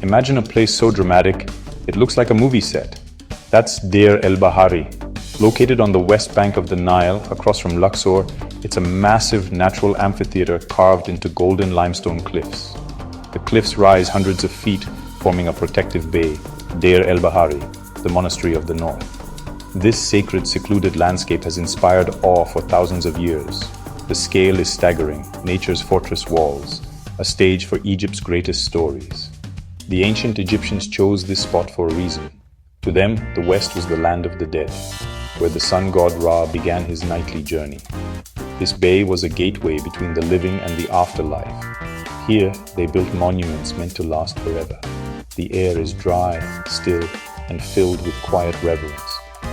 Imagine a place so dramatic, it looks like a movie set. That's Deir el-Bahari. Located on the west bank of the Nile, across from Luxor, it's a massive natural amphitheater carved into golden limestone cliffs. The cliffs rise hundreds of feet, forming a protective bay, Deir el-Bahari, the monastery of the north. This sacred, secluded landscape has inspired awe for thousands of years. The scale is staggering, nature's fortress walls, a stage for Egypt's greatest stories. The ancient Egyptians chose this spot for a reason. To them, the west was the land of the dead, where the sun god Ra began his nightly journey. This bay was a gateway between the living and the afterlife. Here, they built monuments meant to last forever. The air is dry, still, and filled with quiet reverence.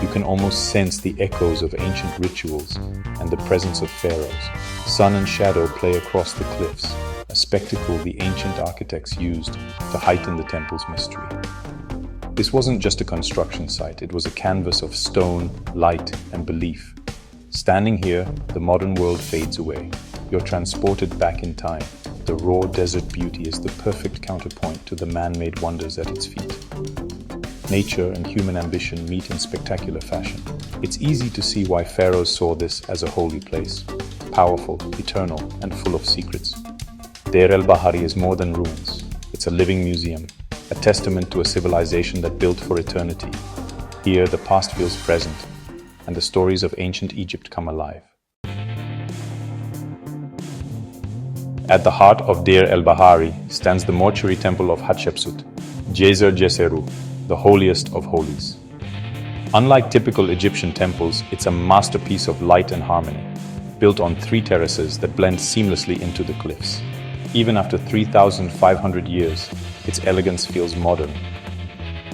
You can almost sense the echoes of ancient rituals and the presence of pharaohs. Sun and shadow play across the cliffs, a spectacle the ancient architects used to heighten the temple's mystery. This wasn't just a construction site, it was a canvas of stone, light, and belief. Standing here, the modern world fades away. You're transported back in time. The raw desert beauty is the perfect counterpoint to the man-made wonders at its feet. Nature and human ambition meet in spectacular fashion. It's easy to see why pharaohs saw this as a holy place, powerful, eternal, and full of secrets. Deir el-Bahari is more than ruins. It's a living museum, a testament to a civilization that built for eternity. Here, the past feels present, and the stories of ancient Egypt come alive. At the heart of Deir el-Bahari stands the mortuary temple of Hatshepsut, Djeser, the holiest of holies. Unlike typical Egyptian temples, it's a masterpiece of light and harmony, built on 3 terraces that blend seamlessly into the cliffs. Even after 3,500 years, its elegance feels modern.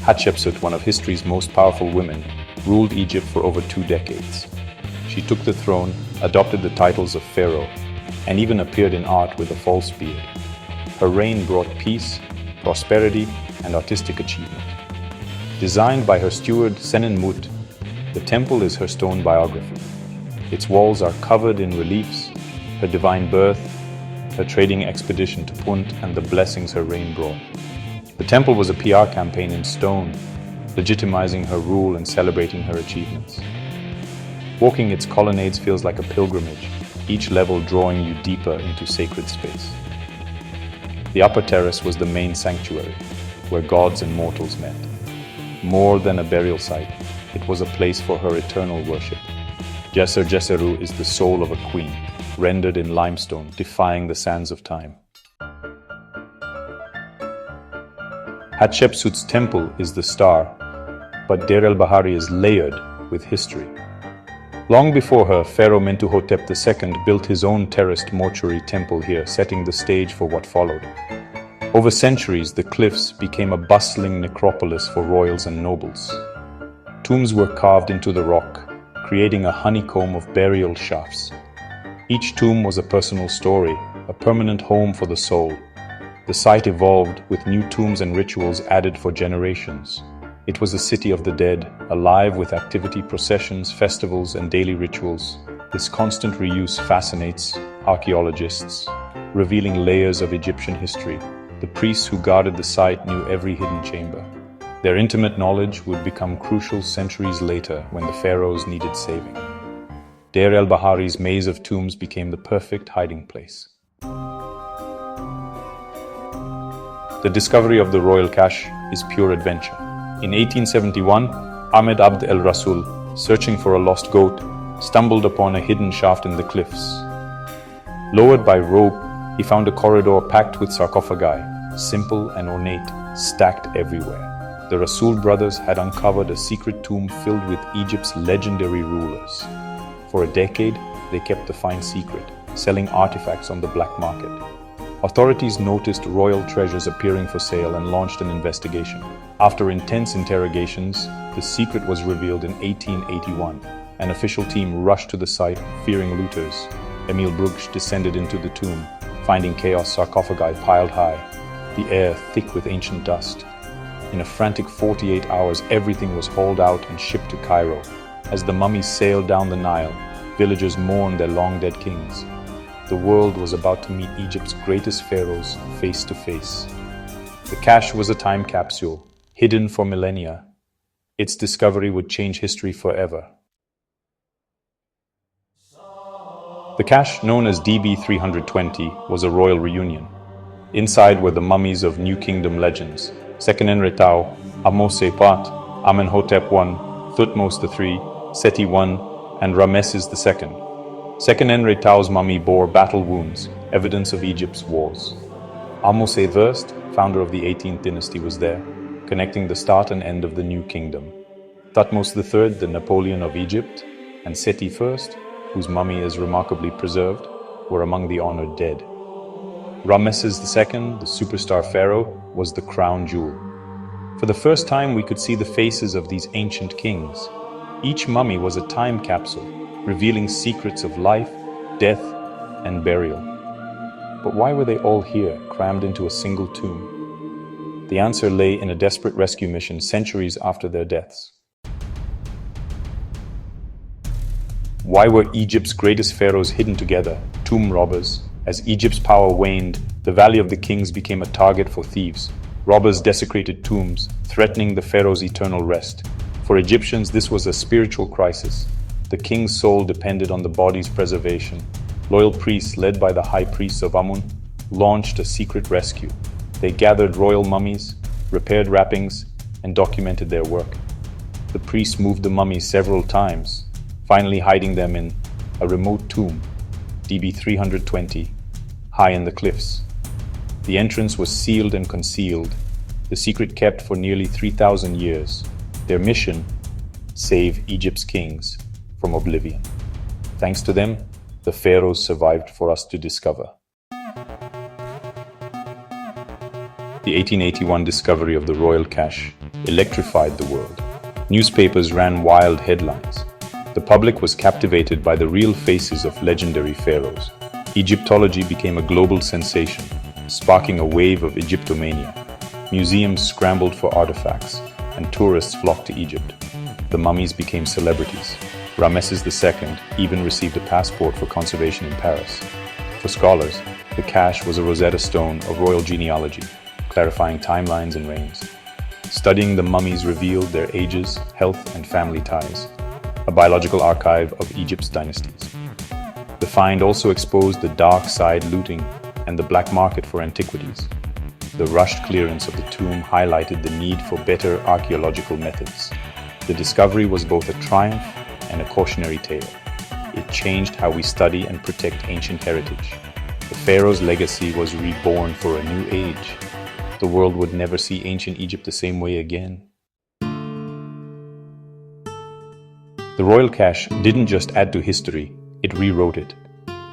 Hatshepsut, one of history's most powerful women, ruled Egypt for over 2 decades. She took the throne, adopted the titles of pharaoh, and even appeared in art with a false beard. Her reign brought peace, prosperity, and artistic achievement. Designed by her steward Seqenenre, the temple is her stone biography. Its walls are covered in reliefs, her divine birth, her trading expedition to Punt, and the blessings her reign brought. The temple was a PR campaign in stone, legitimizing her rule and celebrating her achievements. Walking its colonnades feels like a pilgrimage, each level drawing you deeper into sacred space. The upper terrace was the main sanctuary, where gods and mortals met. More than a burial site, it was a place for her eternal worship. Djeser is the soul of a queen, rendered in limestone, defying the sands of time. Hatshepsut's temple is the star, but Deir el-Bahari is layered with history. Long before her, Pharaoh Mentuhotep II built his own terraced mortuary temple here, setting the stage for what followed. Over centuries, the cliffs became a bustling necropolis for royals and nobles. Tombs were carved into the rock, creating a honeycomb of burial shafts. Each tomb was a personal story, a permanent home for the soul. The site evolved, with new tombs and rituals added for generations. It was a city of the dead, alive with activity, processions, festivals, and daily rituals. This constant reuse fascinates archaeologists, revealing layers of Egyptian history. The priests who guarded the site knew every hidden chamber. Their intimate knowledge would become crucial centuries later when the pharaohs needed saving. Deir el-Bahari's maze of tombs became the perfect hiding place. The discovery of the royal cache is pure adventure. In 1871, Ahmed Abd el-Rasul, searching for a lost goat, stumbled upon a hidden shaft in the cliffs. Lowered by rope, he found a corridor packed with sarcophagi, simple and ornate, stacked everywhere. The Rasul brothers had uncovered a secret tomb filled with Egypt's legendary rulers. For a decade, they kept the find secret, selling artifacts on the black market. Authorities noticed royal treasures appearing for sale and launched an investigation. After intense interrogations, the secret was revealed in 1881. An official team rushed to the site, fearing looters. Emil Brugsch descended into the tomb, finding chaos sarcophagi piled high, the air thick with ancient dust. In a frantic 48 hours, everything was hauled out and shipped to Cairo. As the mummies sailed down the Nile, villagers mourned their long-dead kings. The world was about to meet Egypt's greatest pharaohs face to face. The cache was a time capsule, hidden for millennia. Its discovery would change history forever. The cache, known as DB-320, was a royal reunion. Inside were the mummies of New Kingdom legends: Seqenenre Tao, Ahmose I, Amenhotep I, Thutmose III, Seti I, and Ramesses II. Seqenenre Tao's mummy bore battle wounds, evidence of Egypt's wars. Ahmose I, founder of the 18th dynasty, was there, connecting the start and end of the New Kingdom. Thutmose III, the Napoleon of Egypt, and Seti I, whose mummy is remarkably preserved, were among the honored dead. Ramesses II, the superstar pharaoh, was the crown jewel. For the first time, we could see the faces of these ancient kings. Each mummy was a time capsule, revealing secrets of life, death, and burial. But why were they all here, crammed into a single tomb? The answer lay in a desperate rescue mission centuries after their deaths. Why were Egypt's greatest pharaohs hidden together, tomb robbers? As Egypt's power waned, the Valley of the Kings became a target for thieves. Robbers desecrated tombs, threatening the pharaoh's eternal rest. For Egyptians, this was a spiritual crisis. The king's soul depended on the body's preservation. Loyal priests, led by the high priests of Amun, launched a secret rescue. They gathered royal mummies, repaired wrappings, and documented their work. The priests moved the mummies several times, finally hiding them in a remote tomb, DB-320, high in the cliffs. The entrance was sealed and concealed, the secret kept for nearly 3,000 years. Their mission: save Egypt's kings from oblivion. Thanks to them, the pharaohs survived for us to discover. The 1881 discovery of the royal cache electrified the world. Newspapers ran wild headlines. The public was captivated by the real faces of legendary pharaohs. Egyptology became a global sensation, sparking a wave of Egyptomania. Museums scrambled for artifacts, and tourists flocked to Egypt. The mummies became celebrities. Ramesses II even received a passport for conservation in Paris. For scholars, the cache was a Rosetta Stone of royal genealogy, clarifying timelines and reigns. Studying the mummies revealed their ages, health, and family ties, a biological archive of Egypt's dynasties. The find also exposed the dark side looting and the black market for antiquities. The rushed clearance of the tomb highlighted the need for better archaeological methods. The discovery was both a triumph and a cautionary tale. It changed how we study and protect ancient heritage. The pharaoh's legacy was reborn for a new age. The world would never see ancient Egypt the same way again. The royal cache didn't just add to history, it rewrote it.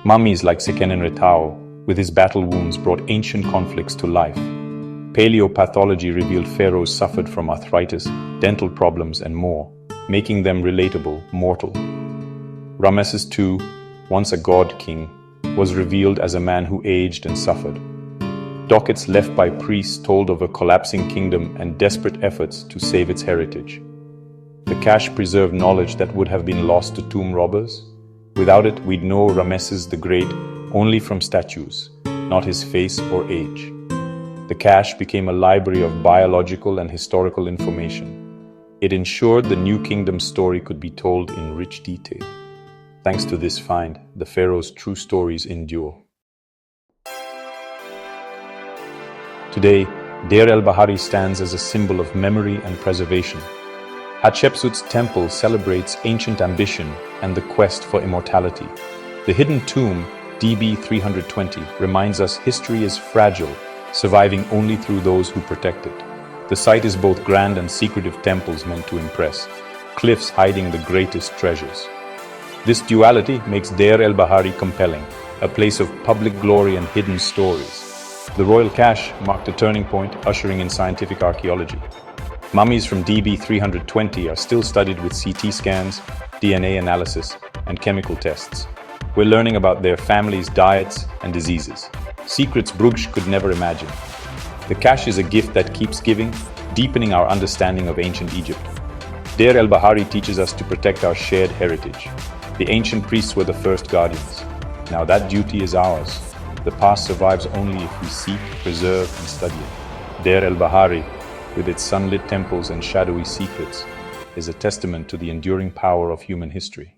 Mummies like Seqenenre Tao, with his battle wounds, brought ancient conflicts to life. Paleopathology revealed pharaohs suffered from arthritis, dental problems, and more, making them relatable, mortal. Ramesses II, once a god king, was revealed as a man who aged and suffered. Dockets left by priests told of a collapsing kingdom and desperate efforts to save its heritage. The cache preserved knowledge that would have been lost to tomb robbers. Without it, we'd know Ramesses the Great only from statues, not his face or age. The cache became a library of biological and historical information. It ensured the New Kingdom's story could be told in rich detail. Thanks to this find, the pharaohs' true stories endure. Today, Deir el-Bahari stands as a symbol of memory and preservation. Hatshepsut's temple celebrates ancient ambition and the quest for immortality. The hidden tomb, DB-320, reminds us history is fragile, surviving only through those who protect it. The site is both grand and secretive temples meant to impress, cliffs hiding the greatest treasures. This duality makes Deir el-Bahari compelling, a place of public glory and hidden stories. The royal cache marked a turning point, ushering in scientific archaeology. Mummies from DB-320 are still studied with CT scans, DNA analysis, and chemical tests. We're learning about their families' diets and diseases, secrets Bruges could never imagine. The cache is a gift that keeps giving, deepening our understanding of ancient Egypt. Deir el-Bahari teaches us to protect our shared heritage. The ancient priests were the first guardians. Now that duty is ours. The past survives only if we seek, preserve, and study it. Deir el-Bahari, with its sunlit temples and shadowy secrets, is a testament to the enduring power of human history.